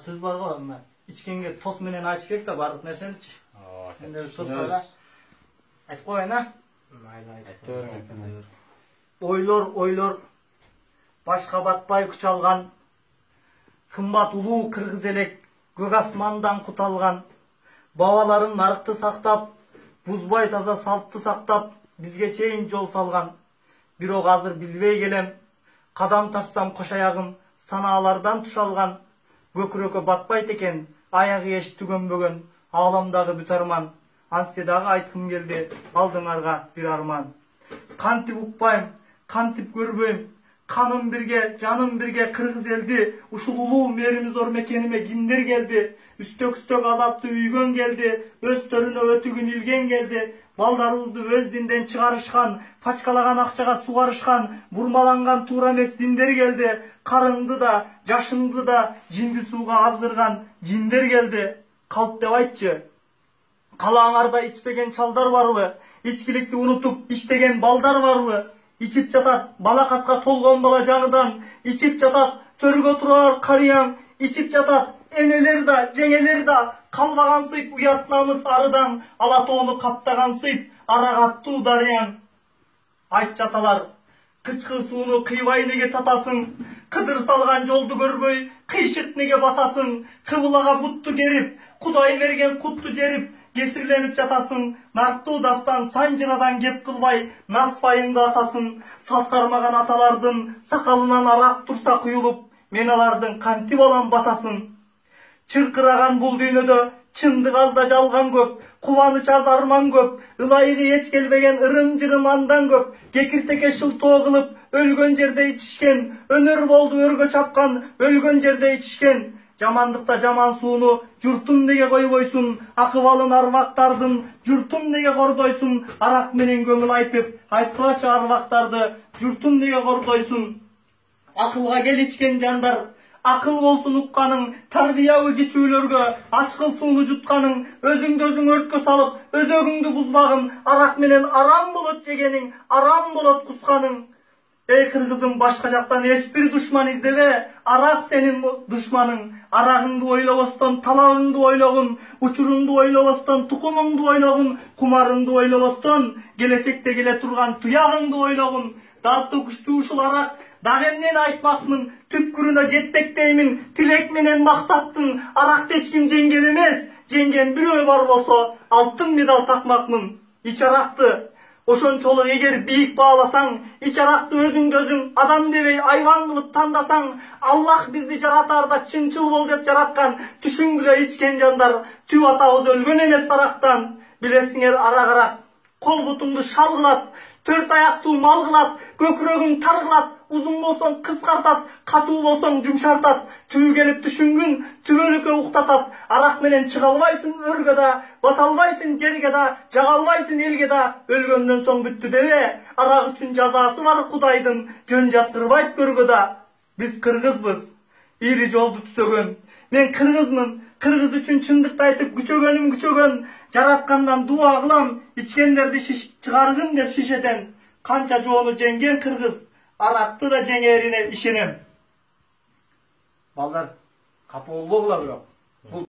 Söz var go, men içkenge tos menen açıp керек да бардык нерсени-чи. Эми сөз бар. Айтып коеюн, а? Mayli. Ойлор башка батпай күч алган. Кымбат улуу кыргыз элек көк асмандан кут алган. Бабаларым нарыкты сактап, бузбай таза салтты сактап, бизге чейин жол салган. Бирок азыр билбей келем, кадам тассам кош аягым санаалардан туш алган. Көкүрөккө батпайт экен, аягы эч түгөнбөгөн, ааламдагы бүт арман. Ансе дагы айткым келди, алдыңарга бир арман. Кантип укпайм, кантип көрбөйм, каным бирге, жаным бирге кыргыз элди, ушул улуу мээрими зор мекениме кимдер келди? Үстөк азапты үйгөн келди, өз төрүнө өтүгүн илген келди. Балдарыбызды өз динден чыгарышкан, пачкалаган акчага сугарышкан, бурмаланган туура эмес диндер келди. Карыңды да, жашыңды да жинди сууга аздырган жиндер келди. Калп деп айтчы. Калаңарда ичпеген чалдар барбы? İçkilikti unutup iştegen balдар barбы? İçip жатат балакатка толгон бала жагыдан, içip жатат төргө турар карыяң, içip жатат энелер да, жеңелер да, калбагансып уят намыс арыдан, Алатоону каптагансып ара каттуу дарыяң. Айт жаталар, кычкы сууну кыйбай неге татасың, кыдыр салган жолду көрбөй, кыйшык неге басасың, кыбылага бутту керип, Кудай берген кутту жерип, кесирленип жатасың, нарттуу дастан санжырадан кеп кылбай, наспайыңды атасың, салт кармаган аталардын сакалынан арак турса куюлуп, мен алардын кантип алам батасын. Чыркыраган бул дүйнөдө чындык аз да жалган көп, кубаныч аз арман көп, ылайыгы эч келбеген ырым-жырым андан көп, кекиртеке шылтоо кылып, өлгөн жерде ичишкен, өнөр болду өргө чапкан, өлгөн жерде ичишкен. Жамандыкта жаман сууну журтум неге койбойсуң, акыбалын арбактардын журтум неге кордойсуң, арак менен көңүл айтып, айткылачы арбактарды журтум неге кордойсуң. Акылга кел ичкен жандар, акыл болсун укканың, тарбиябы кичүүлөргө ачкыл сууну жутканың, өзүңдү өзүң өрткө салып, өзөгүңдү бузбагын, арак менен арам болот жегениң, арам болот кусканың. Ey кыргызым, башка жактан эч бир душман издебе, арак сенин душманың. Арагыңды ойлобостон талабыңды ойлогун, учуруңду ойлобостон тукумуңду ойлогун, кумарыңды ойлобостон келечекте келе турган туягыңды ойлогун. Даты күчтүү ушул арак, дагы эмнени айтмакмын, түпкүрүнө жетсек деймин, тилек менен максаттын. Аракты эч ким жеңген эмес, жеңген бирөө бар болсо, алтын медаль такмакмын. Ич аракты ошончолук эгер бийик бааласаң, ич аракты өзүңдү өзүң адам дебей айбан кылып тандасаң, Аллах бизди жаратаарда чынчыл бол деп жараткан, түшүнгүлө ичкен жандар, түп атабыз өлгөн эмес арактан. Билесиңер, арак кол бутуңду шал кылат, төрт аяктуу мал кылат, көкүрөгүң тар кылат, узун болсоң кыскартат, катуу болсоң жумшартат, түбү келип түшүнгүн түбөлүккө уктатат. Арак менен чыга албайсың өргө да, бата албайсың жерге да, жага албайсың элге да, өлгөндөн соң бүттү дебе. Арак үчүн жазасы бар Кудайдын, жөн жаткырбайт көргө да. Биз кыргызбыз, ири жолду түзөгөн. Мен кыргызмын, кыргыз үчүн чындыкты айтып күчөгөн, жараткандан дуа кылам, ичкендерди чыгаргын деп шишеден. Канча жоону жеңген кыргыз, аракты да жеңерине ишенем. Балдар, капа болбогула бирок.